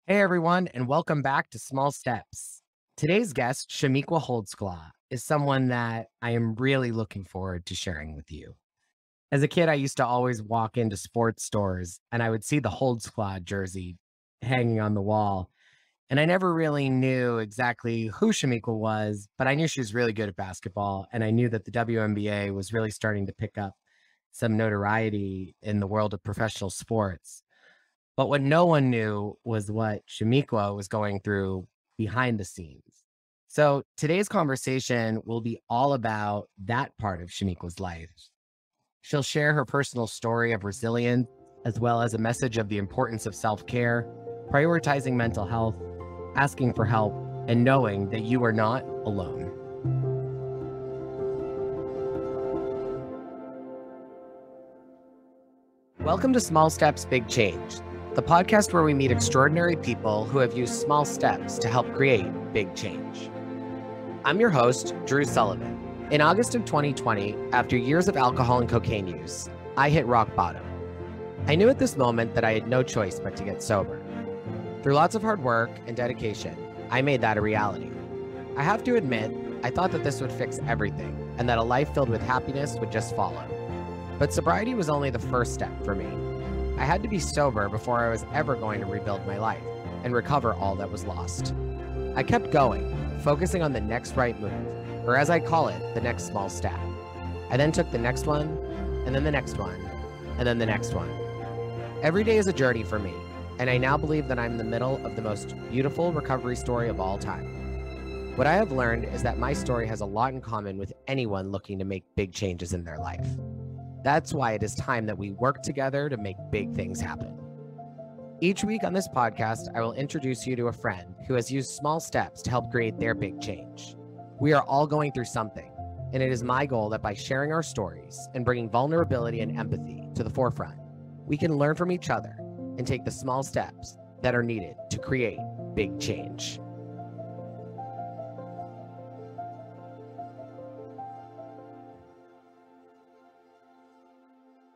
Hey everyone, and welcome back to Small Steps. Today's guest, Shamiqua Holdsclaw, is someone that I am really looking forward to sharing with you. As a kid, I used to always walk into sports stores and I would see the Holdsclaw jersey hanging on the wall. And I never really knew exactly who Shamiqua was, but I knew she was really good at basketball. And I knew that the WNBA was really starting to pick up some notoriety in the world of professional sports. But what no one knew was what Shamiqua was going through behind the scenes. So today's conversation will be all about that part of Shamiqua's life. She'll share her personal story of resilience, as well as a message of the importance of self care, prioritizing mental health, asking for help, and knowing that you are not alone. Welcome to Small Steps, Big Change, the podcast where we meet extraordinary people who have used small steps to help create big change. I'm your host, Drew Sullivan. In August of 2020, after years of alcohol and cocaine use, I hit rock bottom. I knew at this moment that I had no choice but to get sober. Through lots of hard work and dedication, I made that a reality. I have to admit, I thought that this would fix everything and that a life filled with happiness would just follow. But sobriety was only the first step for me. I had to be sober before I was ever going to rebuild my life and recover all that was lost. I kept going, focusing on the next right move, or as I call it, the next small step. I then took the next one, and then the next one, and then the next one. Every day is a journey for me, and I now believe that I'm in the middle of the most beautiful recovery story of all time. What I have learned is that my story has a lot in common with anyone looking to make big changes in their life. That's why it is time that we work together to make big things happen. Each week on this podcast, I will introduce you to a friend who has used small steps to help create their big change. We are all going through something, and it is my goal that by sharing our stories and bringing vulnerability and empathy to the forefront, we can learn from each other and take the small steps that are needed to create big change.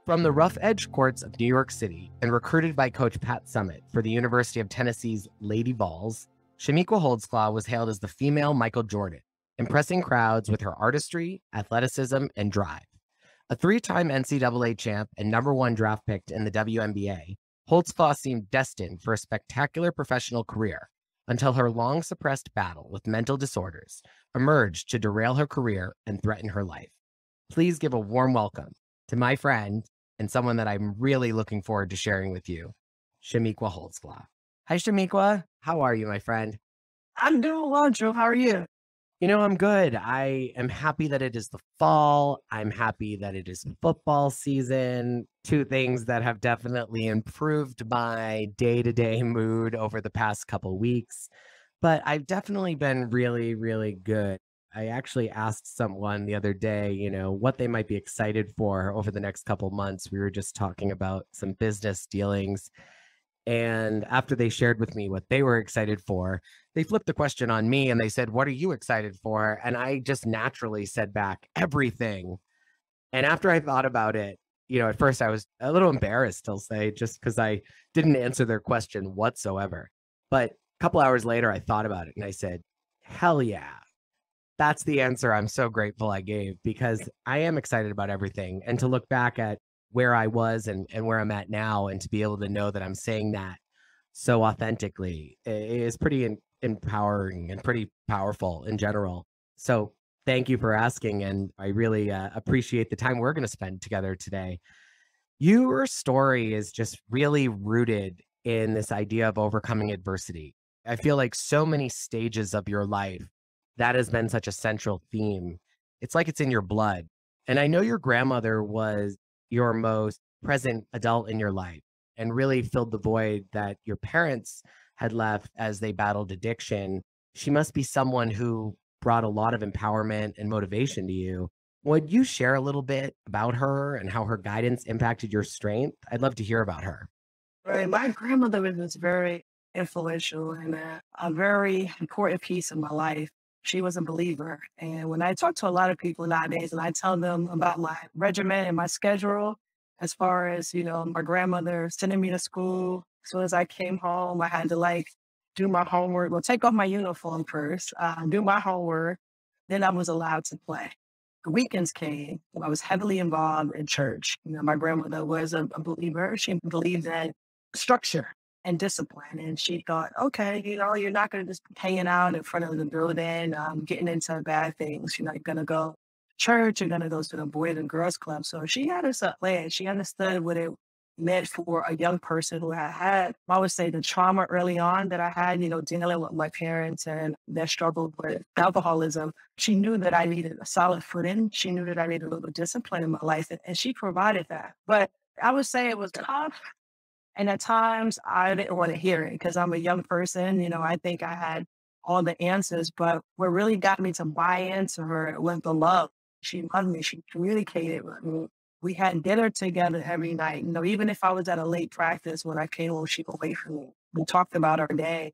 From the rough edge courts of New York City and recruited by Coach Pat Summitt for the University of Tennessee's Lady Vols, Shamiqua Holdsclaw was hailed as the female Michael Jordan, impressing crowds with her artistry, athleticism, and drive. A three-time NCAA champ and #1 draft pick in the WNBA, Holdsclaw seemed destined for a spectacular professional career until her long-suppressed battle with mental disorders emerged to derail her career and threaten her life. Please give a warm welcome to my friend and someone that I'm really looking forward to sharing with you, Shamiqua Holdsclaw. Hi, Shamiqua. How are you, my friend? I'm doing well, Drew. How are you? I'm good. I am happy that it is the fall. I'm happy that it is football season. Two things that have definitely improved my day-to-day mood over the past couple weeks. But I've definitely been really, really good. I actually asked someone the other day, what they might be excited for over the next couple months. We were just talking about some business dealings. And after they shared with me what they were excited for, they flipped the question on me and they said, "What are you excited for?" And I just naturally said back, "Everything." And after I thought about it, at first I was a little embarrassed, I'll say, just because I didn't answer their question whatsoever. But a couple hours later, I thought about it and I said, "Hell yeah." That's the answer I'm so grateful I gave because I am excited about everything. And to look back at where I was and where I'm at now and to be able to know that I'm saying that so authentically is pretty empowering and pretty powerful in general. So thank you for asking. And I really appreciate the time we're going to spend together today. Your story is just really rooted in this idea of overcoming adversity. I feel like so many stages of your life, that has been such a central theme. It's like it's in your blood. And I know your grandmother was your most present adult in your life and really filled the void that your parents had left as they battled addiction. She must be someone who brought a lot of empowerment and motivation to you. Would you share a little bit about her and how her guidance impacted your strength? I'd love to hear about her. Right. My grandmother was very influential and a very important piece of my life. She was a believer. And when I talk to a lot of people nowadays and I tell them about my regimen and my schedule, as far as, my grandmother sending me to school, as soon as I came home, I had to do my homework, well, take off my uniform first, do my homework. Then I was allowed to play. The weekends came. I was heavily involved in church. You know, my grandmother was a believer. She believed in structure and discipline. And she thought, okay, you know, you're not going to just be hanging out in front of the building, getting into bad things. You're not going to go to church. You're going to go to the Boys and Girls Club. So she had us a plan. She understood what it meant for a young person who had, I would say, the trauma early on that I had, you know, dealing with my parents and their struggle with alcoholism. She knew that I needed a solid footing. She knew that I needed a little discipline in my life, and she provided that. But I would say it was tough. And at times I didn't want to hear it because I'm a young person. You know, I think I had all the answers, but what really got me to buy into her was the love. She loved me. She communicated with me. We had dinner together every night. You know, even if I was at a late practice when I came home, she'd wait for me. We talked about our day.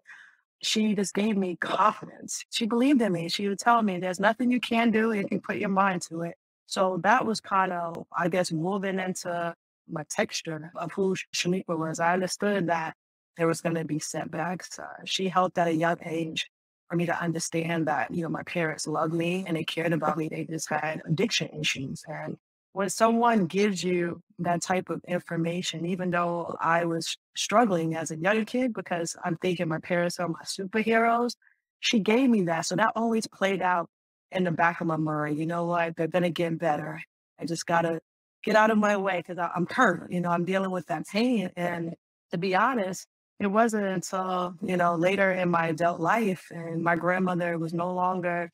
She just gave me confidence. She believed in me. She would tell me there's nothing you can do if you put your mind to it. So that was kind of, I guess, moving into my texture of who Shaniqua was. I understood that there was going to be setbacks. She helped at a young age for me to understand that, you know, my parents loved me and they cared about me. They just had addiction issues. And when someone gives you that type of information, even though I was struggling as a young kid because I'm thinking my parents are my superheroes, she gave me that. So that always played out in the back of my mind. You know what? They're going to get better. I just got to get out of my way because I'm hurt. You know, I'm dealing with that pain. And to be honest, it wasn't until, you know, later in my adult life and my grandmother was no longer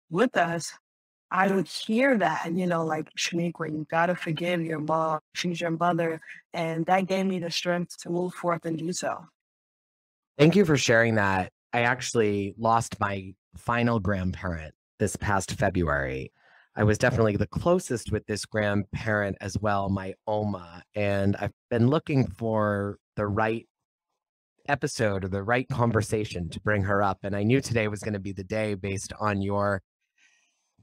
with us, I would hear that, you know, like, Shaniqua, you gotta forgive your mom. She's your mother. And that gave me the strength to move forth and do so. Thank you for sharing that. I actually lost my final grandparent this past February. I was definitely the closest with this grandparent as well, my Oma. And I've been looking for the right episode or the right conversation to bring her up. And I knew today was going to be the day based on your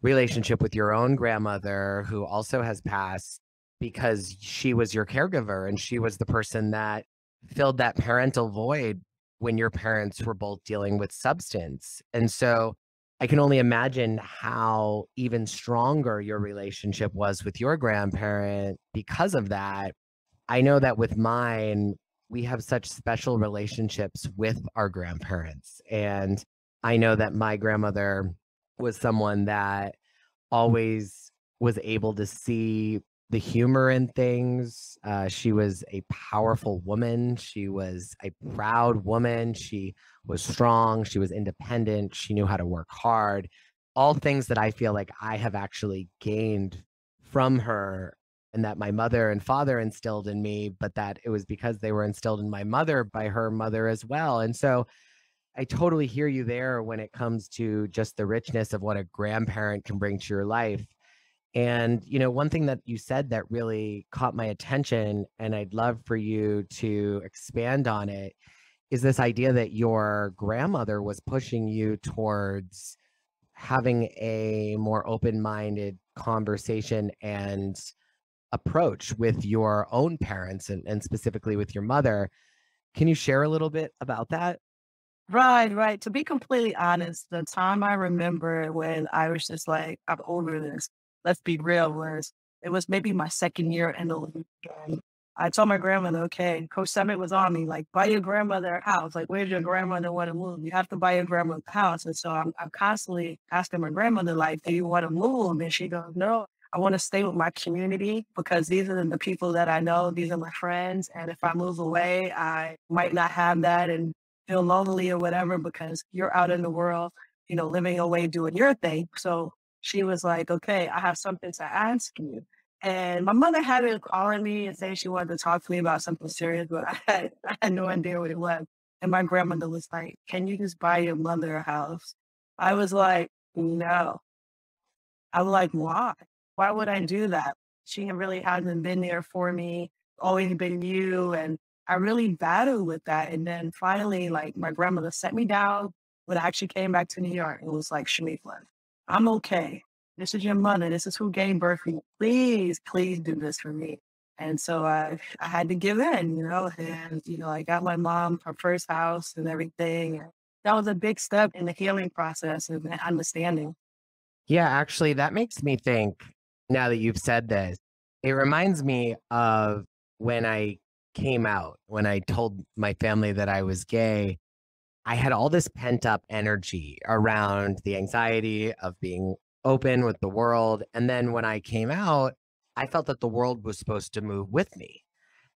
relationship with your own grandmother, who also has passed, because she was your caregiver and she was the person that filled that parental void when your parents were both dealing with substance. And so I can only imagine how even stronger your relationship was with your grandparent because of that. I know that with mine, we have such special relationships with our grandparents. And I know that my grandmother was someone that always was able to see the humor in things. She was a powerful woman. She was a proud woman. She was strong. She was independent. She knew how to work hard. All things that I feel like I have actually gained from her and that my mother and father instilled in me, but that it was because they were instilled in my mother by her mother as well. And so I totally hear you there when it comes to just the richness of what a grandparent can bring to your life. And, you know, one thing that you said that really caught my attention, and I'd love for you to expand on it, is this idea that your grandmother was pushing you towards having a more open-minded conversation and approach with your own parents and specifically with your mother. Can you share a little bit about that? Right, right. To be completely honest, the time I remember when I was just like, I'm over this. Let's be real, was it was maybe my second year in the league. And I told my grandmother, okay, Coach Summit was on me, like, buy your grandmother a house. Like, where's your grandmother want to move? You have to buy your grandmother a house. And so I'm constantly asking my grandmother, like, do you want to move? And she goes, no, I want to stay with my community because these are the people that I know. These are my friends. And if I move away, I might not have that and feel lonely or whatever because you're out in the world, you know, living your way, doing your thing. So she was like, okay, I have something to ask you. And my mother had been calling me and saying she wanted to talk to me about something serious, but I had no idea what it was. And my grandmother was like, can you just buy your mother a house? I was like, no. I'm like, why? Why would I do that? She really hasn't been there for me, always been you. And I really battled with that. And then finally, like, my grandmother set me down when I actually came back to New York. It was like, Shaniqua, I'm okay. This is your mother. This is who gave birth to you. Please, please do this for me. And so I had to give in, and, I got my mom her first house and everything. And that was a big step in the healing process and the understanding. Yeah, actually, that makes me think now that you've said this, it reminds me of when I came out, when I told my family that I was gay. I had all this pent up energy around the anxiety of being open with the world. And then when I came out, I felt that the world was supposed to move with me.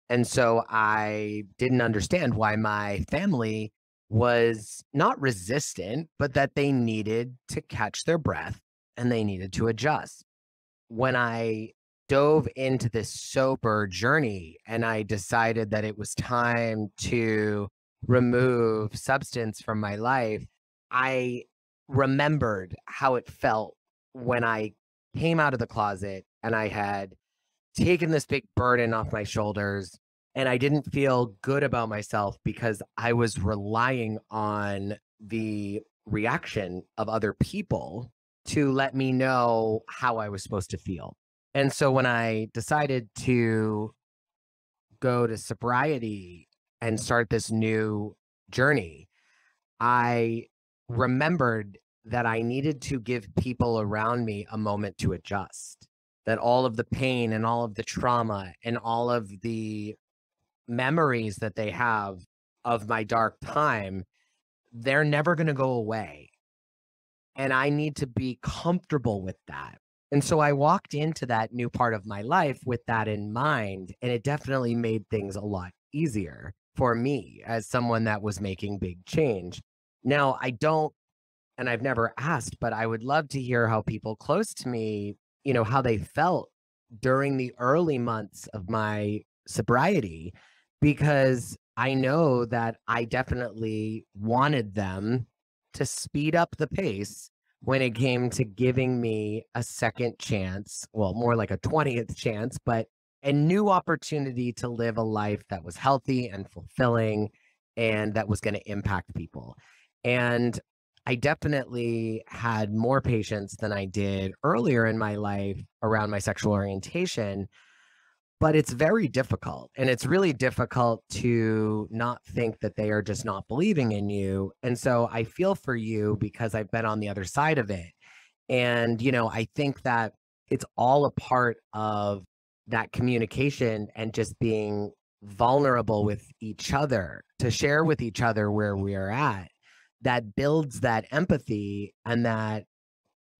And so I didn't understand why my family was not resistant, but that they needed to catch their breath and they needed to adjust. When I dove into this sober journey and I decided that it was time to remove substance from my life, I remembered how it felt when I came out of the closet and I had taken this big burden off my shoulders and I didn't feel good about myself because I was relying on the reaction of other people to let me know how I was supposed to feel. And so when I decided to go to sobriety and start this new journey, I remembered that I needed to give people around me a moment to adjust, that all of the pain and all of the trauma and all of the memories that they have of my dark time, they're never going to go away. And I need to be comfortable with that. And so I walked into that new part of my life with that in mind. And it definitely made things a lot easier for me as someone that was making big change. Now, I don't, and I've never asked, but I would love to hear how people close to me, how they felt during the early months of my sobriety, because I know that I definitely wanted them to speed up the pace when it came to giving me a second chance, well, more like a 20th chance, but a new opportunity to live a life that was healthy and fulfilling and that was going to impact people. And I definitely had more patience than I did earlier in my life around my sexual orientation, but it's very difficult. And it's really difficult to not think that they are just not believing in you. And so I feel for you because I've been on the other side of it. And, I think that it's all a part of that communication and just being vulnerable with each other to share with each other where we are at that builds that empathy and that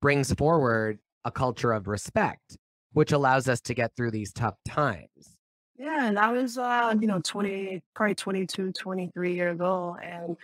brings forward a culture of respect, which allows us to get through these tough times. Yeah, and I was, 20, probably 22, 23 years old. And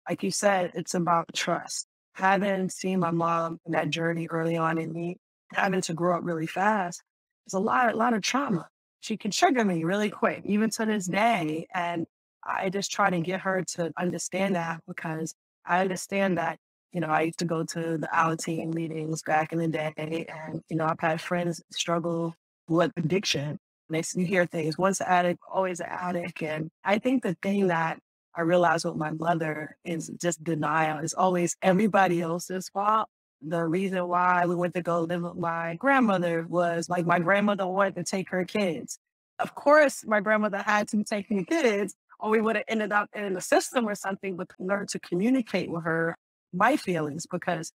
like you said, it's about trust. Having seen my mom in that journey early on in me, having to grow up really fast, there's a lot of trauma. She can trigger me really quick, even to this day. And I just try to get her to understand that because I understand that, I used to go to the our team meetings back in the day. And, I've had friends struggle with addiction. You hear things, once an addict, always an addict. And I think the thing that I realized with my mother is just denial. It's always everybody else's fault. The reason why we went to go live with my grandmother was like my grandmother wanted to take her kids. Of course, my grandmother had to take the kids, or we would have ended up in the system or something, but learn to communicate with her my feelings because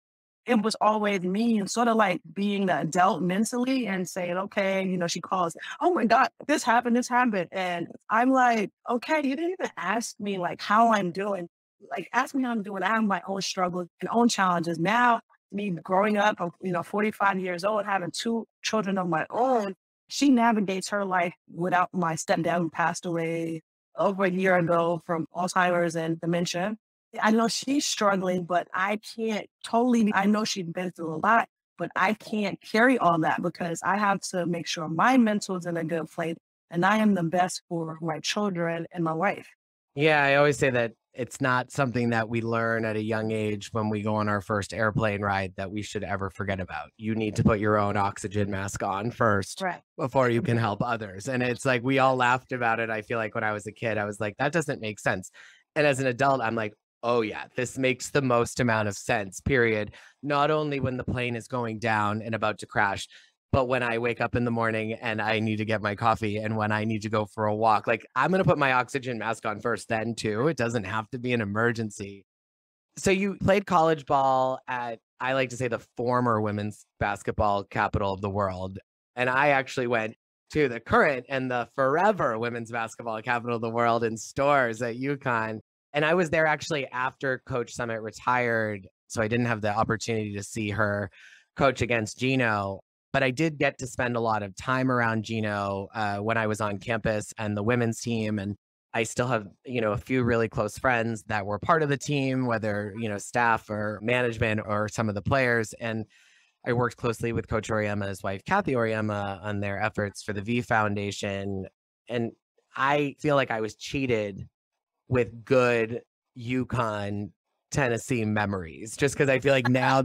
it was always me and sort of like being the adult mentally and saying, okay, she calls, oh my God, this happened, this happened. And I'm like, okay, you didn't even ask me like how I'm doing. Like ask me how I'm doing. I have my own struggles and own challenges. Now, me growing up, I'm, 45 years old, having two children of my own, she navigates her life without my stepdad who passed away over a year ago from Alzheimer's and dementia. I know she's struggling, but I can't totally, I know she's been through a lot, but I can't carry all that because I have to make sure my mental is in a good place and I am the best for my children and my wife. Yeah, I always say that it's not something that we learn at a young age when we go on our first airplane ride that we should ever forget about. You need to put your own oxygen mask on first Right. before you can help others. And it's like we all laughed about it. I feel like when I was a kid, I was like, that doesn't make sense. And as an adult, I'm like, oh, yeah, this makes the most amount of sense, period. Not only when the plane is going down and about to crash, But when I wake up in the morning and I need to get my coffee and when I need to go for a walk, like I'm going to put my oxygen mask on first then too. It doesn't have to be an emergency. So you played college ball at, I like to say, the former women's basketball capital of the world. And I actually went to the current and the forever women's basketball capital of the world in Stores at UConn. And I was there actually after Coach Summit retired. So I didn't have the opportunity to see her coach against Gino. But I did get to spend a lot of time around Gino when I was on campus and the women's team. And I still have, a few really close friends that were part of the team, whether, staff or management or some of the players. And I worked closely with Coach Oriema's wife, Kathy Oriema, on their efforts for the V Foundation. And I feel like I was cheated with good UConn, Tennessee memories, just because I feel like now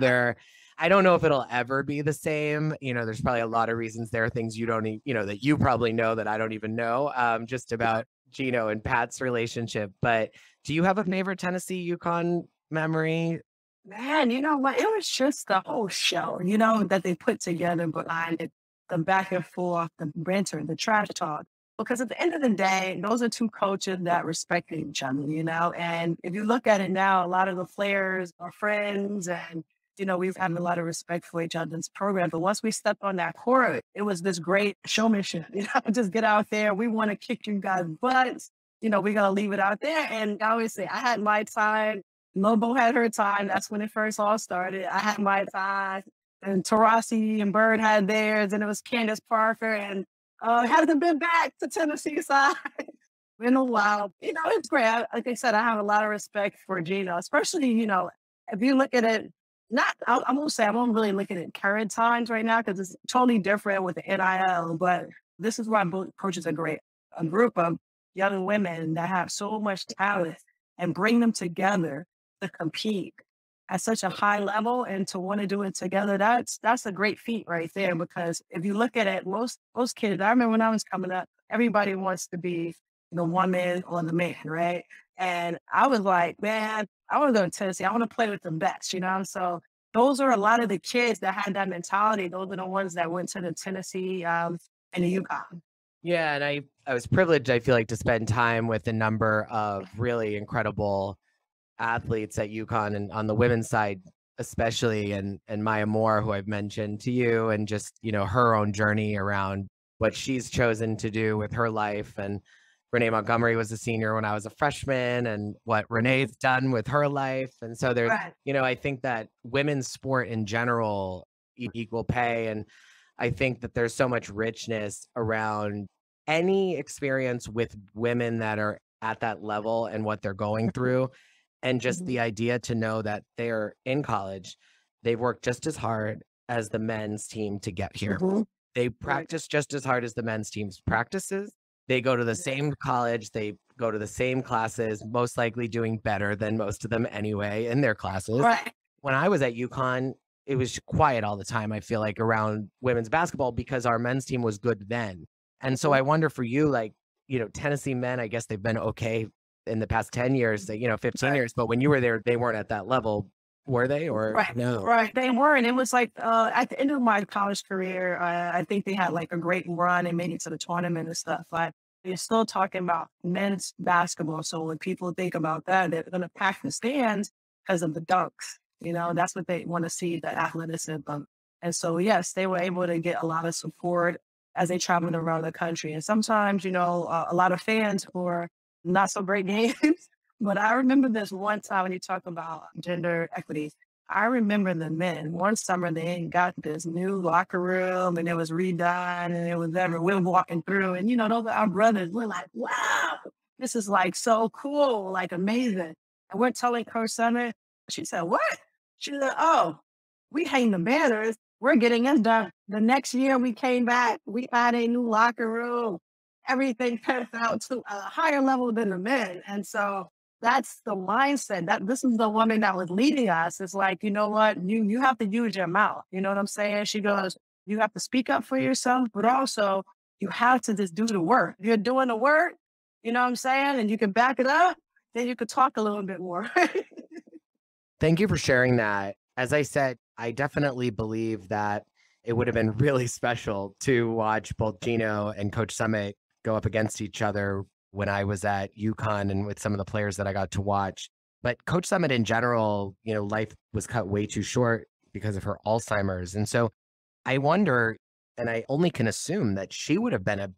I don't know if it'll ever be the same. There's probably a lot of reasons. There are things you don't, that you probably know that I don't even know, just about Gino and Pat's relationship. But do you have a favorite Tennessee UConn memory? Man, you know what? It was just the whole show, that they put together behind it, the back and forth, the banter, the trash talk. Because at the end of the day, those are two coaches that respect each other, And if you look at it now, a lot of the players are friends and, we've had a lot of respect for each other's program. But once we stepped on that court, it was this great showmanship, just get out there. We want to kick you guys' butts. We're going to leave it out there. And I always say, I had my time. Lobo had her time. That's when it first all started. I had my time. And Taurasi and Bird had theirs. And it was Candace Parker. And hasn't been back to Tennessee side in a while. It's great. Like I said, I have a lot of respect for Gino, especially, if you look at it, I won't say I won't really look at it current times right now because it's totally different with the NIL, but this is why both coaches are great. A group of young women that have so much talent and bring them together to compete at such a high level and to want to do it together, that's a great feat right there. Because if you look at it, most kids, I remember when I was coming up, everybody wants to be the woman or the man, right? And I was like, man, I want to go to Tennessee. I want to play with the best, So those are a lot of the kids that had that mentality. Those are the ones that went to the Tennessee and the UConn. Yeah, and I was privileged, I feel like, to spend time with a number of really incredible athletes at UConn and on the women's side, especially, and Maya Moore, who I've mentioned to you, and just, her own journey around what she's chosen to do with her life. And Renee Montgomery was a senior when I was a freshman, and what Renee's done with her life. And so there's, Right. I think that women's sport in general, equal pay. And I think that there's so much richness around any experience with women that are at that level and what they're going through. And just the idea to know that they're in college, they've worked just as hard as the men's team to get here. They practice just as hard as the men's team's practices. They go to the same college, they go to the same classes, most likely doing better than most of them anyway in their classes. Right. When I was at UConn, it was quiet all the time, I feel like, around women's basketball because our men's team was good then. And so I wonder for you, like, Tennessee men, I guess they've been okay in the past 10 years, 15 years, but when you were there, they weren't at that level, were they? Or right. No? Right. They weren't. It was like at the end of my college career, I think they had like a great run and made it to the tournament and stuff. But you're still talking about men's basketball. So when people think about that, they're going to pack the stands because of the dunks. That's what they want to see, the athleticism. And so, yes, they were able to get a lot of support as they traveled around the country. And sometimes, a lot of fans for not so great games. But I remember this one time when you talk about gender equity. I remember the men. One summer they got this new locker room and it was redone and it was we're walking through and those are our brothers. We're like, wow, this is like so cool, like amazing. And we're telling Coach Summit, she said, what? She said, oh, we hang the banners. We're getting us done. The next year we came back, we had a new locker room. Everything turned out to a higher level than the men. And so that's the mindset. That this is the woman that was leading us. It's like, you know what? You have to use your mouth. You know what I'm saying? She goes, you have to speak up for yourself, but also you have to just do the work. If you're doing the work, you know what I'm saying? And you can back it up, then you could talk a little bit more. Thank you for sharing that. As I said, I definitely believe that it would have been really special to watch both Gino and Coach Summit go up against each other when I was at UConn and with some of the players that I got to watch. But Coach Summit in general, life was cut way too short because of her Alzheimer's. And so I wonder, and I only can assume that she would have been a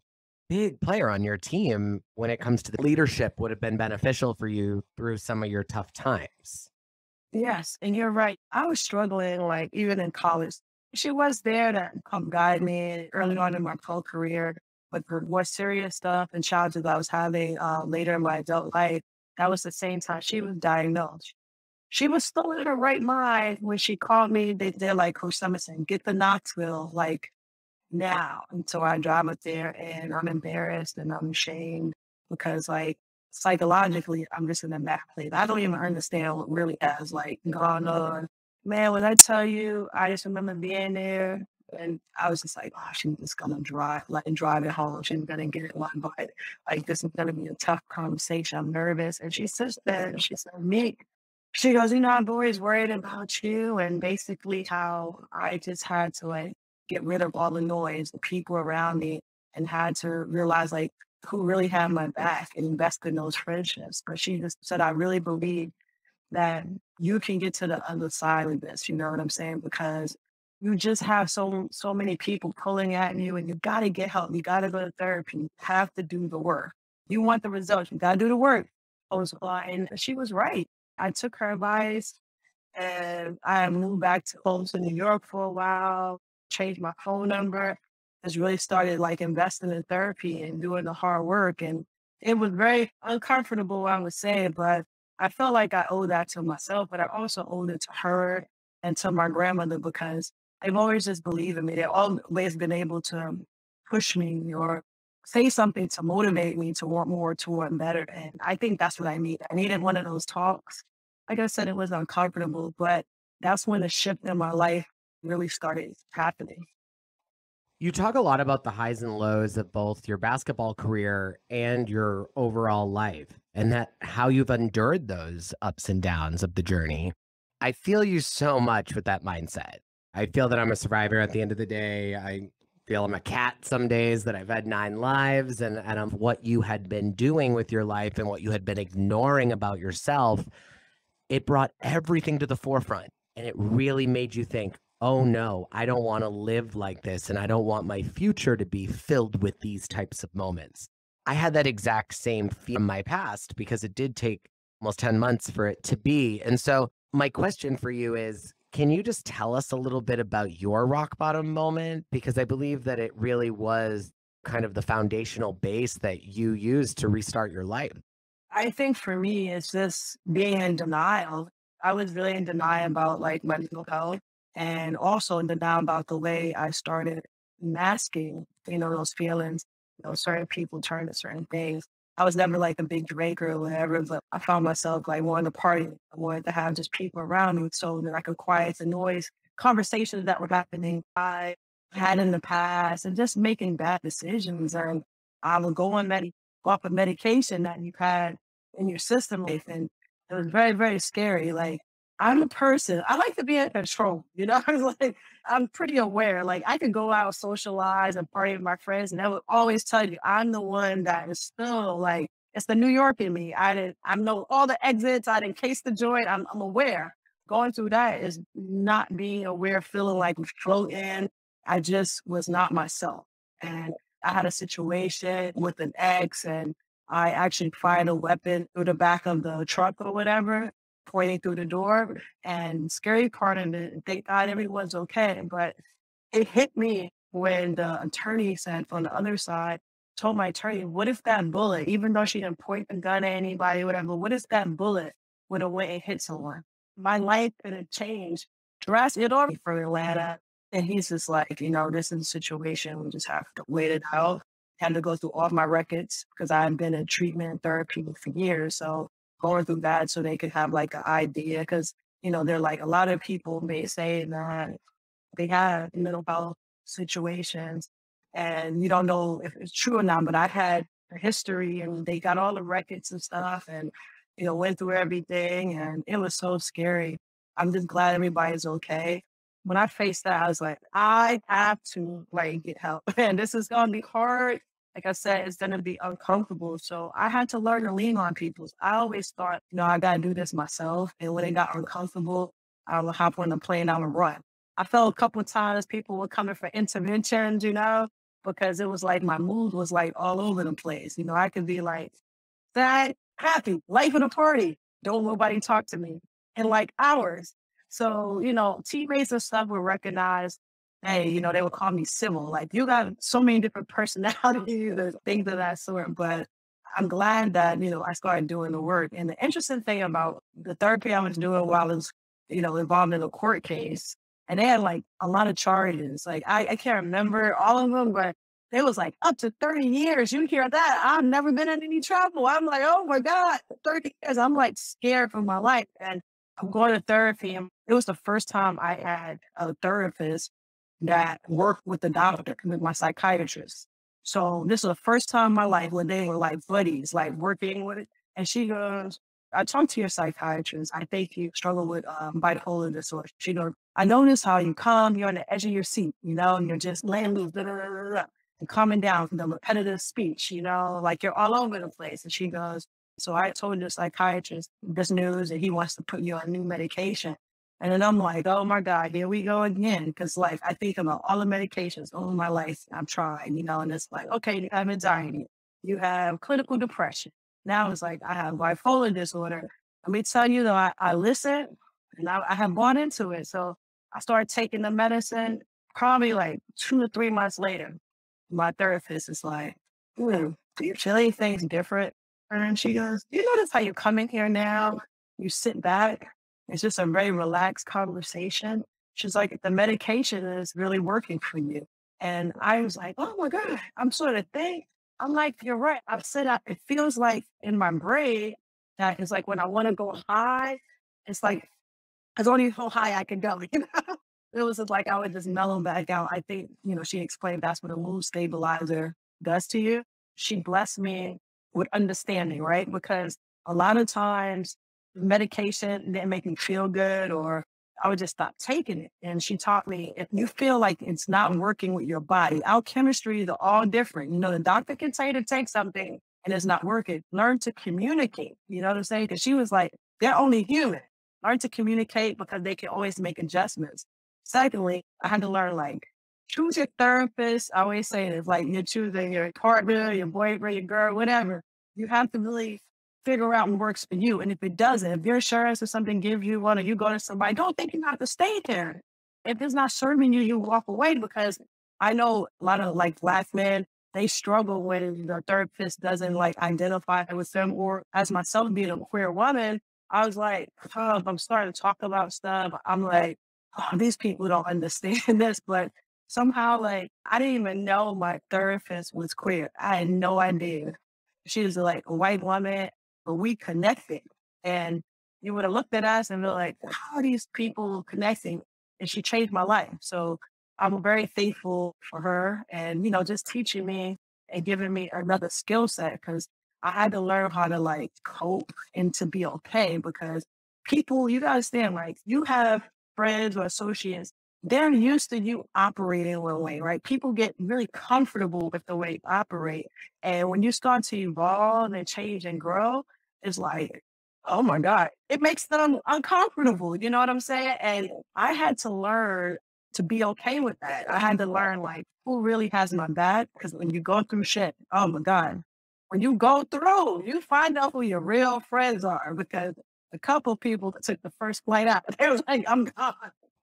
big player on your team when it comes to the leadership, would have been beneficial for you through some of your tough times. Yes, and you're right. I was struggling, like even in college. She was there to come guide me early on in my pro career, but for more serious stuff and challenges I was having later in my adult life, that was the same time she was diagnosed. She was still in her right mind when she called me. They're like, Coach Summerson, get to Knoxville, like now. And so I drive up there and I'm embarrassed and I'm ashamed because like psychologically, I'm just in a bad place. I don't even understand what really has like gone on. Man, when I tell you, I just remember being there and I was just like, oh, she's just gonna drive it home. She's gonna get it one bite. Like this is gonna be a tough conversation. I'm nervous. And she says that and she said, Meek, she goes, I'm always worried about you and basically how I just had to like get rid of all the noise, the people around me, and had to realize like who really had my back and invest in those friendships. But she just said, I really believe that you can get to the other side of this, you know what I'm saying? Because you just have so many people pulling at you and you gotta get help. You gotta go to therapy. You have to do the work. You want the results, you gotta do the work. And she was right. I took her advice and I moved back to home to New York for a while, changed my phone number, just really started like investing in therapy and doing the hard work. And it was very uncomfortable, I would say, but I felt like I owed that to myself, but I also owed it to her and to my grandmother because they've always just believed in me. They've always been able to push me or say something to motivate me to want more, to want better. And I think that's what I need. I needed one of those talks. Like I said, it was uncomfortable, but that's when the shift in my life really started happening. You talk a lot about the highs and lows of both your basketball career and your overall life, and that how you've endured those ups and downs of the journey. I feel you so much with that mindset. I feel that I'm a survivor at the end of the day. I feel I'm a cat some days, that I've had 9 lives, and of what you had been doing with your life and what you had been ignoring about yourself. It brought everything to the forefront and it really made you think, oh no, I don't want to live like this. And I don't want my future to be filled with these types of moments. I had that exact same feel in my past because it did take almost 10 months for it to be. And so, my question for you is, can you just tell us a little bit about your rock bottom moment? Because I believe that it really was kind of the foundational base that you used to restart your life. I think for me, it's just being in denial. I was really in denial about like my mental health and also in denial about the way I started masking, those feelings. Certain people turn to certain things. I was never like a big drinker or whatever, but I found myself like wanting to party. I wanted to have just people around me so that I could quiet the noise, conversations that were happening I had in the past, and just making bad decisions. And I would go on off of medication that you've had in your system life. And it was very, very scary. Like I'm a person, I like to be in control, I was like, I'm pretty aware. Like I could go out, socialize and party with my friends. And I would always tell you, I'm the one that is still like, it's the New York in me. I know all the exits. I didn't case the joint. I'm aware. Going through that is not being aware, feeling like floating. I just was not myself. And I had a situation with an ex and I actually fired a weapon through the back of the truck or whatever, pointing through the door. And scary part of it, thank God everyone's okay. But it hit me when the attorney said from the other side, told my attorney, what if that bullet, even though she didn't point the gun at anybody, whatever, what if that bullet would have went and hit someone? My life could have changed drastically. It already for Atlanta. And he's just like, this is a situation. We just have to wait it out. Had to go through all my records because I had been in treatment and therapy for years. So going through that so they could have like an idea. Because, they're like a lot of people may say that they have mental health situations and you don't know if it's true or not. But I had a history and they got all the records and stuff and, went through everything. And it was so scary. I'm just glad everybody's okay. when I faced that, I was like, I have to like get help. And this is gonna be hard. Like I said, it's gonna be uncomfortable. So I had to learn to lean on people. I always thought, I gotta do this myself. And when it got uncomfortable, I would hop on the plane, I would run. I felt a couple of times people were coming for interventions, because it was like my mood was like all over the place. I could be like sad, happy, life of the party. Don't nobody talk to me in like hours. So, teammates and stuff would recognize, hey, they would call me civil. Like, you got so many different personalities and things of that sort. But I'm glad that, I started doing the work. And the interesting thing about the therapy I was doing while I was, involved in a court case, and they had like a lot of charges. Like, I can't remember all of them, but it was like up to 30 years. You hear that? I've never been in any trouble. I'm like, oh my God, 30 years. I'm like scared for my life. And I'm going to therapy. And it was the first time I had a therapist that worked with the doctor, with my psychiatrist. So this was the first time in my life when they were like buddies, like working with it. And she goes, I talked to your psychiatrist. I think you struggle with bipolar disorder. She goes, I notice how you come, you're on the edge of your seat, and you're just laying loose, and calming down from the repetitive speech, like you're all over the place. And she goes, so I told the psychiatrist this news and he wants to put you on new medication. And then I'm like, oh my God, here we go again. Cause like, I think about all the medications over my life I've tried, and it's like, okay, you have anxiety, you have clinical depression. Now it's like, I have bipolar disorder. Let me tell you though, I listen and I have bought into it. So I started taking the medicine probably like 2 to 3 months later. My therapist is like, do you feel anything different? And she goes, you notice how you come in here now? You sit back. It's just a very relaxed conversation. She's like, the medication is really working for you. And I was like, oh my God, I'm sort of think. I'm like, you're right. I've said it feels like in my brain that it's like when I want to go high, it's like, it's only so high I can go. It was just like I would just mellow back out. I think, she explained that's what a mood stabilizer does to you. She blessed me with understanding, right? Because a lot of times medication didn't make me feel good or I would just stop taking it. And she taught me, if you feel like it's not working with your body, our chemistries are all different. The doctor can tell you to take something and it's not working. Learn to communicate. You know what I'm saying? Because she was like, they're only human. Learn to communicate because they can always make adjustments. Secondly, I had to learn like choose your therapist. I always say it's like you're choosing your partner, your boyfriend, your girl, whatever. You have to really figure out what works for you. And if it doesn't, if your insurance or something gives you one or you go to somebody, don't think you have to stay there. If it's not serving you, you walk away because I know a lot of like Black men, they struggle when the therapist doesn't like identify with them or as myself being a queer woman, I was like, oh, I'm starting to talk about stuff. I'm like, oh, these people don't understand this, but somehow like I didn't even know my therapist was queer. I had no idea. She was like a white woman, but we connected. And you would have looked at us and be like, how are these people connecting? And she changed my life. So I'm very thankful for her and, just teaching me and giving me another skill set because I had to learn how to like cope and to be okay because people, you gotta understand, like you have friends or associates, they're used to you operating one way, right? People get really comfortable with the way you operate. And when you start to evolve and change and grow, it's like, oh my God, it makes them uncomfortable. You know what I'm saying? And I had to learn to be okay with that. I had to learn like who really has my back. Because when you go through shit, oh my God, when you go through, you find out who your real friends are because a couple people that took the first flight out, they was like, I'm gone.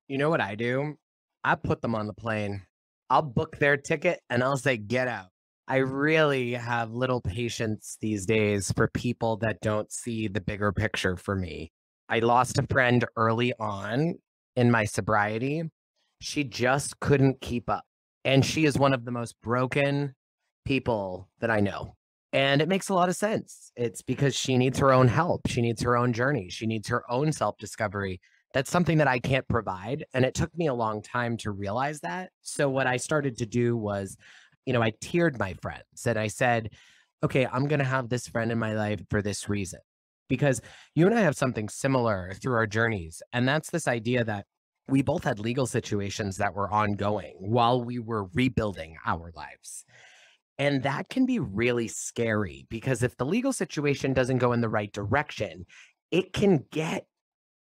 You know what I do? I put them on the plane. I'll book their ticket and I'll say, get out. I really have little patience these days for people that don't see the bigger picture for me. I lost a friend early on in my sobriety. She just couldn't keep up. And she is one of the most broken people that I know. And it makes a lot of sense. It's because she needs her own help. She needs her own journey. She needs her own self-discovery. That's something that I can't provide. And it took me a long time to realize that. So what I started to do was, I tiered my friends and I said, okay, I'm going to have this friend in my life for this reason. Because you and I have something similar through our journeys. And that's this idea that we both had legal situations that were ongoing while we were rebuilding our lives. And that can be really scary because if the legal situation doesn't go in the right direction, it can get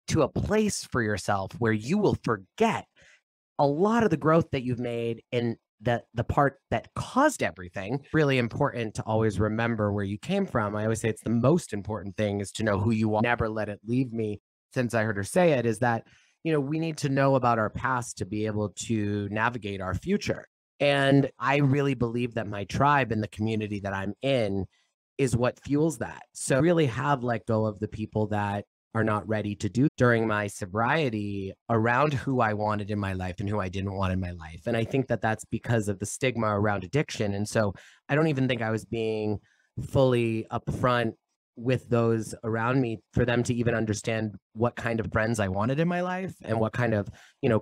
to a place for yourself where you will forget a lot of the growth that you've made in the part that caused everything. Really important to always remember where you came from. I always say it's the most important thing is to know who you are. Never let it leave me. Since I heard her say it, is that, we need to know about our past to be able to navigate our future. And I really believe that my tribe and the community that I'm in is what fuels that. So I really have let go of the people that are not ready to do during my sobriety around who I wanted in my life and who I didn't want in my life. And I think that that's because of the stigma around addiction. And so I don't even think I was being fully upfront with those around me for them to even understand what kind of friends I wanted in my life and what kind of,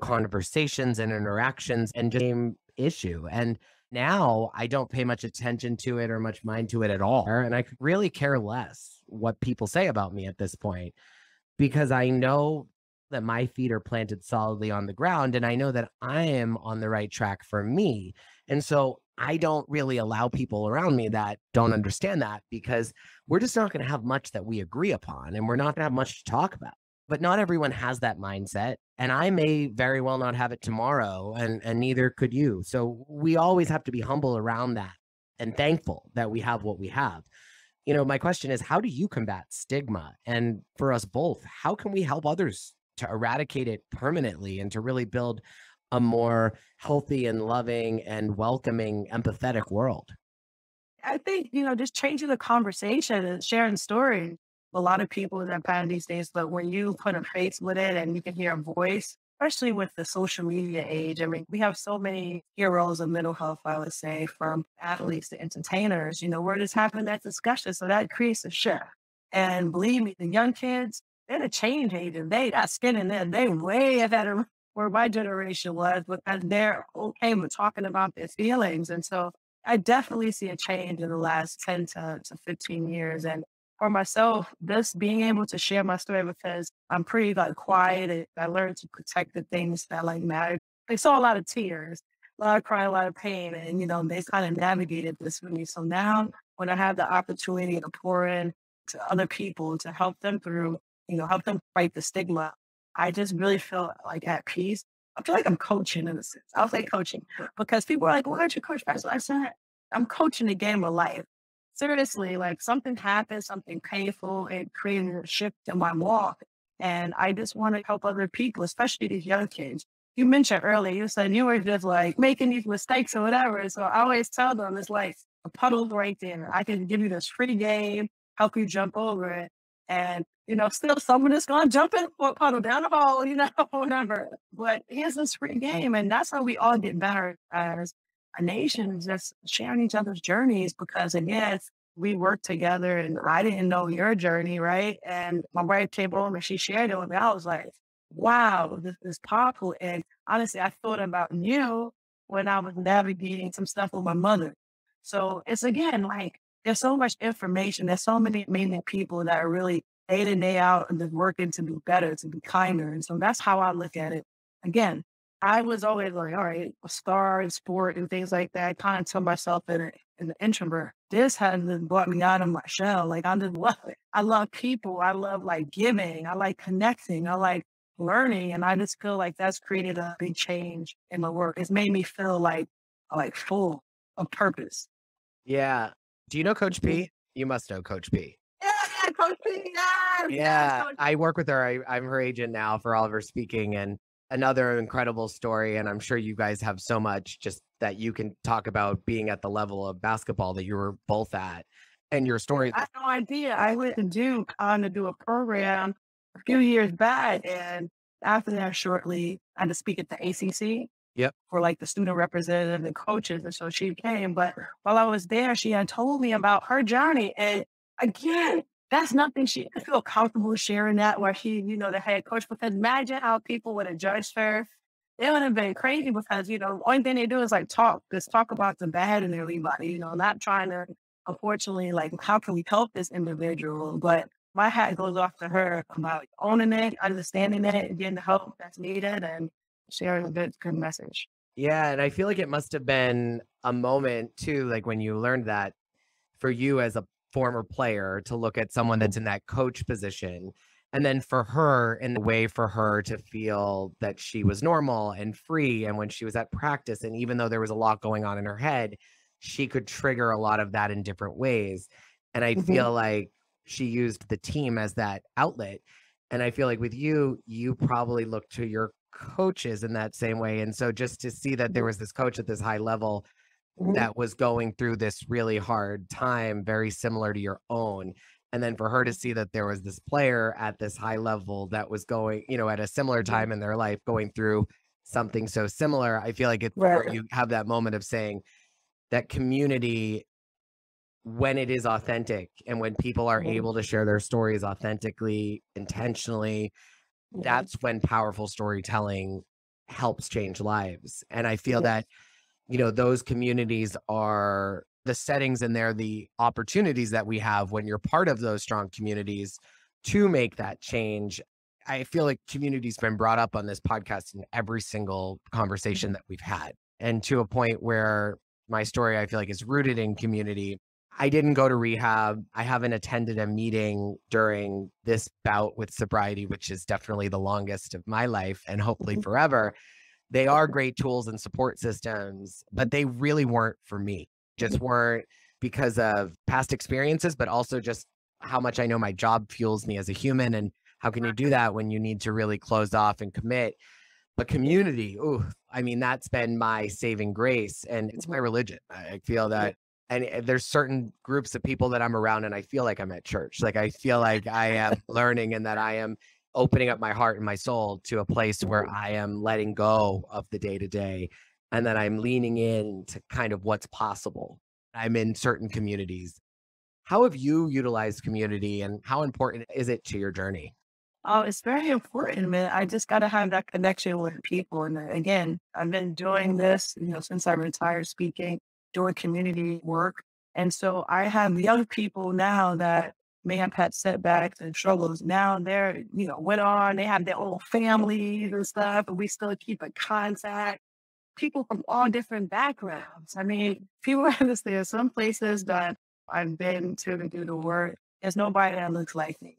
conversations and interactions and just same issue. And now I don't pay much attention to it or much mind to it at all. And I could really care less what people say about me at this point because I know that my feet are planted solidly on the ground and I know that I am on the right track for me. And so I don't really allow people around me that don't understand that because we're just not going to have much that we agree upon and we're not going to have much to talk about. But not everyone has that mindset. And I may very well not have it tomorrow, and neither could you. So we always have to be humble around that and thankful that we have what we have. My question is, how do you combat stigma? And for us both, how can we help others to eradicate it permanently and to really build a more healthy and loving and welcoming, empathetic world? I think, just changing the conversation and sharing stories. A lot of people that bad these days, but when you put a face with it and you can hear a voice, especially with the social media age, I mean, we have so many heroes of mental health, I would say, from athletes to entertainers, we're just having that discussion. So that creates a shift. And believe me, the young kids, they're the change agent. They got skin in there. They way ahead of where my generation was because they're okay with talking about their feelings. And so I definitely see a change in the last 10 to 15 years. And for myself, just being able to share my story because I'm pretty like quiet. And I learned to protect the things that like matter. They saw a lot of tears, a lot of crying, a lot of pain. And, they kind of navigated this with me. So now when I have the opportunity to pour in to other people to help them through, help them fight the stigma, I just really feel like at peace. I feel like I'm coaching in a sense. I'll say coaching because people are like, why don't you coach? So I said, I'm coaching the game of life. Seriously, like something happened, something painful, it created a shift in my walk. And I just want to help other people, especially these young kids. You mentioned earlier, you said you were just like making these mistakes or whatever. So I always tell them it's like a puddle right there. I can give you this free game, help you jump over it. And, still someone is going to jump in for a puddle down the hole, whatever. But here's this free game. And that's how we all get better as a nation, is just sharing each other's journeys because again, we work together and I didn't know your journey, right? And my wife came home and she shared it with me. I was like, wow, this is powerful. And honestly, I thought about you when I was navigating some stuff with my mother. So it's again, like there's so much information. There's so many amazing people that are really day in, day out and just working to be better, to be kinder. And so that's how I look at it. Again, I was always like, all right, a star in sport and things like that. I kind of tell myself in the introvert. This has just brought me out of my shell. Like I just love it. I love people. I love like giving. I like connecting. I like learning. And I just feel like that's created a big change in my work. It's made me feel like full of purpose. Yeah. Do you know Coach P? You must know Coach P. Yeah, Coach P. Yes, yes, Yeah, Coach. I work with her. I'm her agent now for all of her speaking and another incredible story. And I'm sure you guys have so much just that you can talk about being at the level of basketball that you were both at and your story. I had no idea. I went to Duke on to do a program a few years back. And after that, shortly, I had to speak at the ACC Yep. for like the student representative and coaches. And so she came. But while I was there, she had told me about her journey. And again, that's nothing she I feel comfortable sharing that where she, the head coach, because imagine how people would have judged her. They would have been crazy because, the only thing they do is like just talk about the bad in everybody, not trying to, unfortunately, like, how can we help this individual? But my hat goes off to her about owning it, understanding it, and getting the help that's needed and sharing a good message. Yeah, and I feel like it must have been a moment too, like when you learned that for you as a former player to look at someone that's in that coach position. And then for her, in the way for her to feel that she was normal and free. And when she was at practice, and even though there was a lot going on in her head, she could trigger a lot of that in different ways. And I Mhm. feel like she used the team as that outlet. And I feel like with you, you probably look to your coaches in that same way. And so just to see that there was this coach at this high level Mhm. that was going through this really hard time, very similar to your own. And then for her to see that there was this player at this high level that was going, at a similar Mhm. time in their life going through something so similar, I feel like it's where Right. you have that moment of saying that community, when it is authentic and when people are Mhm. able to share their stories authentically, intentionally, Mhm. that's when powerful storytelling helps change lives. And I feel Yes. that those communities are the settings and they're the opportunities that we have when you're part of those strong communities to make that change. I feel like community's been brought up on this podcast in every single conversation Mhm. that we've had. And to a point where my story, I feel like, is rooted in community. I didn't go to rehab. I haven't attended a meeting during this bout with sobriety, which is definitely the longest of my life and hopefully Mhm. forever. They are great tools and support systems, but they really weren't for me. Just weren't because of past experiences, but also just how much I know my job fuels me as a human. And how can you do that when you need to really close off and commit? But community, ooh, I mean, that's been my saving grace and it's my Mhm. religion. I feel Yeah. that. And there's certain groups of people that I'm around and I feel like I'm at church. Like I feel like I am learning and that I am opening up my heart and my soul to a place where Mhm. I am letting go of the day to day and that I'm leaning in to kind of what's possible. I'm in certain communities. How have you utilized community and how important is it to your journey? Oh, it's very important, man. I just got to have that connection with people. And again, I've been doing this, since I retired speaking, doing community work. And so I have young people now that may have had setbacks and struggles. Now they're, went on, they have their own families and stuff, and we still keep in contact. People from all different backgrounds. I mean, people understand some places that I've been to do the work, there's nobody that looks like me.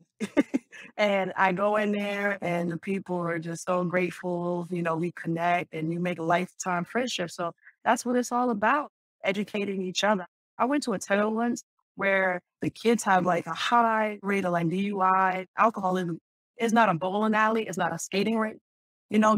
And I go in there and the people are just so grateful. We connect and you make a lifetime friendship. So that's what it's all about, educating each other. I went to a tail once where the kids have like a high rate of like DUI, alcoholism. It's not a bowling alley, it's not a skating rink.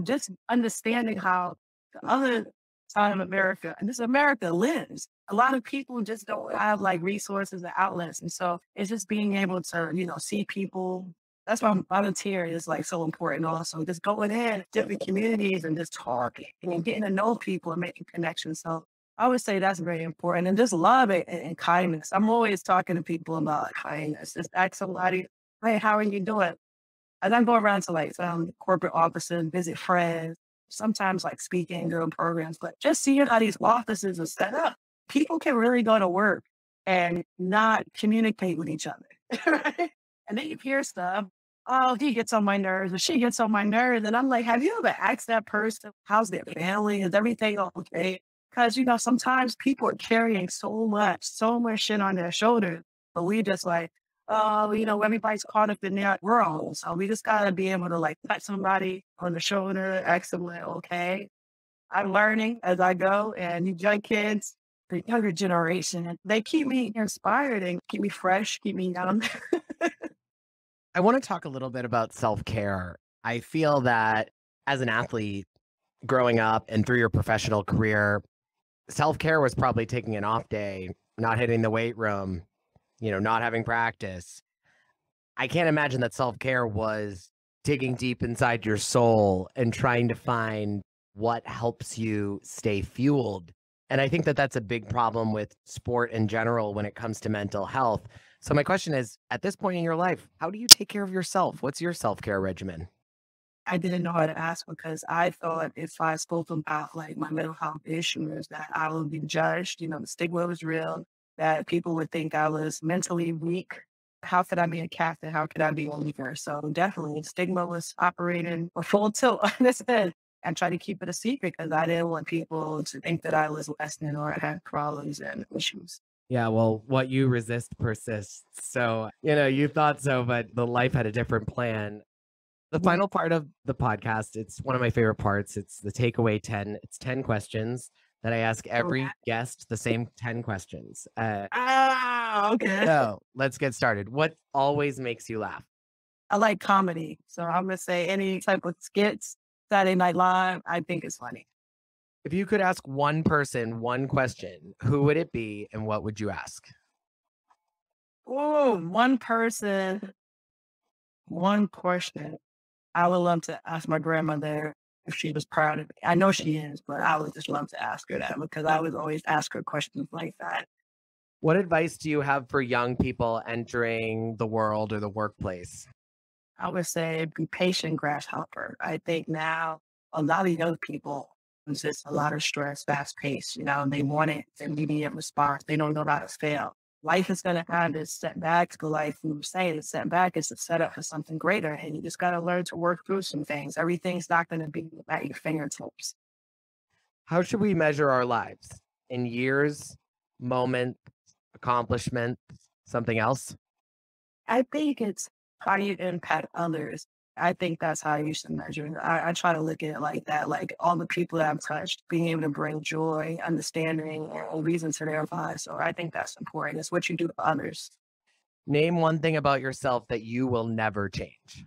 Just understanding how the other side of America, and this America lives. A lot of people just don't have like resources and outlets. And so it's just being able to, see people. That's why volunteer is like so important also. Just going in different communities and just talking and getting to know people and making connections. So I would say that's very important. And just love it and kindness. I'm always talking to people about kindness. Just ask somebody, hey, how are you doing? And I go around to like some corporate offices, visit friends, sometimes like speaking during programs, but just seeing how these offices are set up, people can really go to work and not communicate with each other. Right? And then you hear stuff, oh, he gets on my nerves or she gets on my nerves. And I'm like, have you ever asked that person, how's their family? Is everything okay? Because, sometimes people are carrying so much shit on their shoulders, but we just like, everybody's caught up in their world. So we just gotta be able to like touch somebody on the shoulder, ask them like, okay, I'm learning as I go. And you young kids, the younger generation, they keep me inspired and keep me fresh, keep me young. I want to talk a little bit about self care. I feel that as an athlete growing up and through your professional career, self care was probably taking an off day, not hitting the weight room, not having practice. I can't imagine that self care was digging deep inside your soul and trying to find what helps you stay fueled. And I think that that's a big problem with sport in general when it comes to mental health. So, my question is at this point in your life, how do you take care of yourself? What's your self care regimen? I didn't know how to ask because I thought if I spoke about like my mental health issues that I would be judged. The stigma was real, that people would think I was mentally weak. How could I be a captain? How could I be a leader? So definitely stigma was operating a full tilt on this head and try to keep it a secret because I didn't want people to think that I was less than or I had problems and issues. Yeah, well, what you resist persists. So, you thought so, but the life had a different plan. The Yeah. final part of the podcast, it's one of my favorite parts. It's the takeaway 10. It's 10 questions that I ask Okay. every guest the same 10 questions. Okay. So let's get started. What always makes you laugh? I like comedy. So I'm gonna say any type of skits, Saturday Night Live, I think is funny. If you could ask one person one question, who would it be and what would you ask? Oh, one person, one question. I would love to ask my grandmother if she was proud of me. I know she is, but I would just love to ask her that because I would always ask her questions like that. What advice do you have for young people entering the world or the workplace? I would say be patient, grasshopper. I think now a lot of young people, it's just a lot of stress, fast pace. They want it, immediate response. They don't know how to fail. Life is going to have its setbacks, but like we were saying, the setback is a setup for something greater. And you just got to learn to work through some things. Everything's not going to be at your fingertips. How should we measure our lives? In years, moments, accomplishments, something else? I think it's how you impact others. I think that's how you should measure it. I try to look at it like that, like all the people that I've touched, being able to bring joy, understanding, and reason to their lives. So I think that's important. It's what you do for others. Name one thing about yourself that you will never change.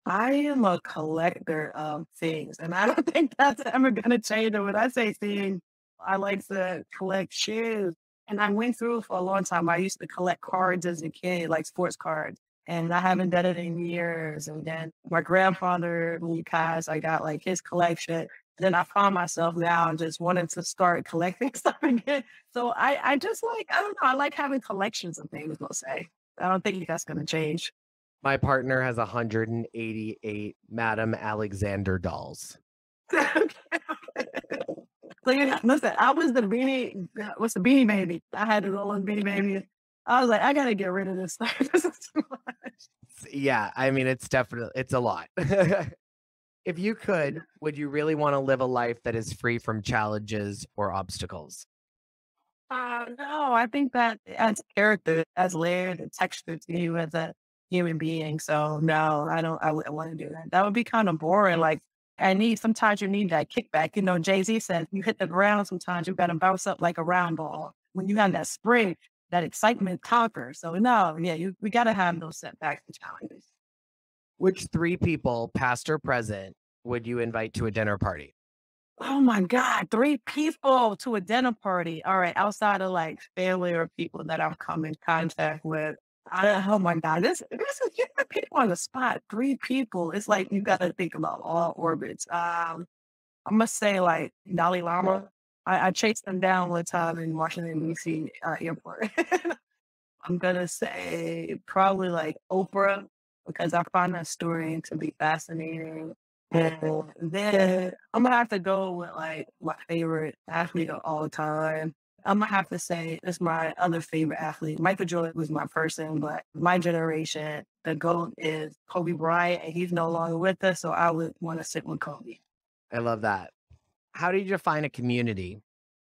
I am a collector of things, and I don't think that's ever going to change. And when I say things, I like to collect shoes. And I went through for a long time. I used to collect cards as a kid, like sports cards, and I haven't done it in years. And then my grandfather, who passed, I got like his collection. Then I found myself now just wanting to start collecting stuff again. So I just like, I don't know, I like having collections of things, let's say. I don't think that's going to change. My partner has 188 Madame Alexander dolls. So listen, I was the beanie. What's the beanie baby? I had the little beanie baby. I was like, I gotta get rid of this stuff. This is too much. Yeah, I mean, it's a lot. If you could, would you really want to live a life that is free from challenges or obstacles? No, I think that adds character, adds layered and texture to you as a human being. So no, I don't. I wouldn't want to do that. That would be kind of boring. Like sometimes you need that kickback. Jay-Z said you hit the ground. Sometimes you got to bounce up like a round ball. When you have that spring, that excitement conquers. So no, yeah, we got to have those setbacks and challenges. Which three people, past or present, would you invite to a dinner party? Oh my God, 3 people to a dinner party. All right, outside of like family or people that I've come in contact with. Oh my God, this is you put people on the spot. 3 people. It's like you got to think about all orbits. I must say like Dalai Lama. I chased them down one time in Washington D.C. Airport. I'm gonna say probably like Oprah because I find that story to be fascinating. And then I'm gonna have to go with like my favorite athlete of all time. I'm gonna have to say it's my other favorite athlete. Michael Jordan was my person, but my generation, the GOAT is Kobe Bryant, and he's no longer with us. So I would want to sit with Kobe. I love that. How do you define a community?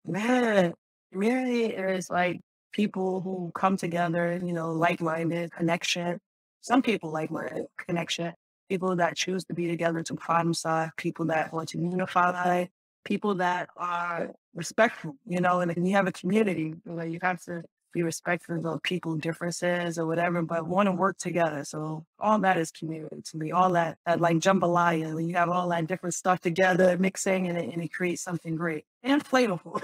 Man, community is like people who come together, like-minded connection. Some people like-minded connection. People that choose to be together to problem solve. People that want to unify. People that are respectful. And when you have a community, you have to be respectful of people's differences or whatever, but want to work together. So all that is community to me. All that like jambalaya, when you have all that different stuff together, mixing and it creates something great and flavorful.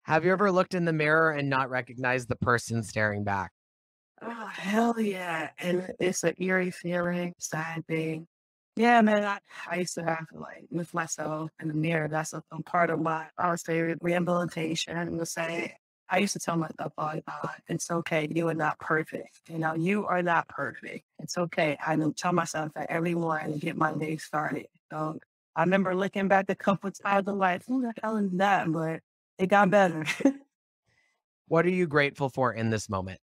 Have you ever looked in the mirror and not recognized the person staring back? Oh, hell yeah. And it's an eerie feeling, sad thing. Yeah, man, I used to have to like with myself in the mirror. That's a part of my, I would say, rehabilitation. To say, I used to tell myself all the time, it's okay. You are not perfect. You are not perfect. It's okay. I know tell myself that every morning to get my day started. So I remember looking back a couple of times and like, who the hell is that? But it got better. What are you grateful for in this moment?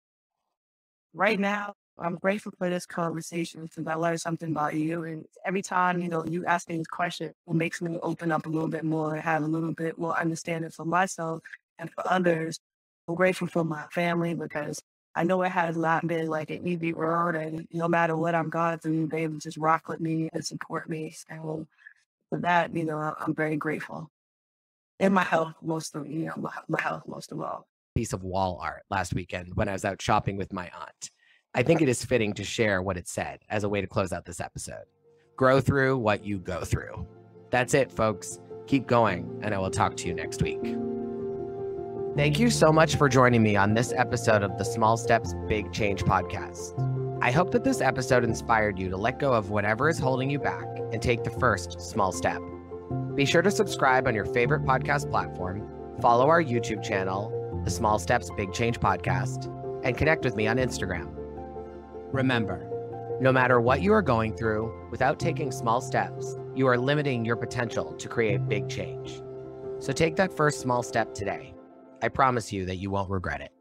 right now, I'm grateful for this conversation because I learned something about you. And every time, you ask me this question, it makes me open up a little bit more and have a little bit more understanding for myself and for others. I'm grateful for my family because I know it has not been like an easy road. And no matter what I'm going through, they would just rock with me and support me. So for that, I'm very grateful. And my health, most of, my health most of all. Piece of wall art last weekend when I was out shopping with my aunt. I think it is fitting to share what it said as a way to close out this episode. Grow through what you go through. That's it, folks. Keep going, and I will talk to you next week. Thank you so much for joining me on this episode of the Small Steps, Big Change podcast. I hope that this episode inspired you to let go of whatever is holding you back and take the first small step. Be sure to subscribe on your favorite podcast platform, follow our YouTube channel, the Small Steps, Big Change podcast, and connect with me on Instagram. Remember, no matter what you are going through, without taking small steps, you are limiting your potential to create big change. So take that first small step today. I promise you that you won't regret it.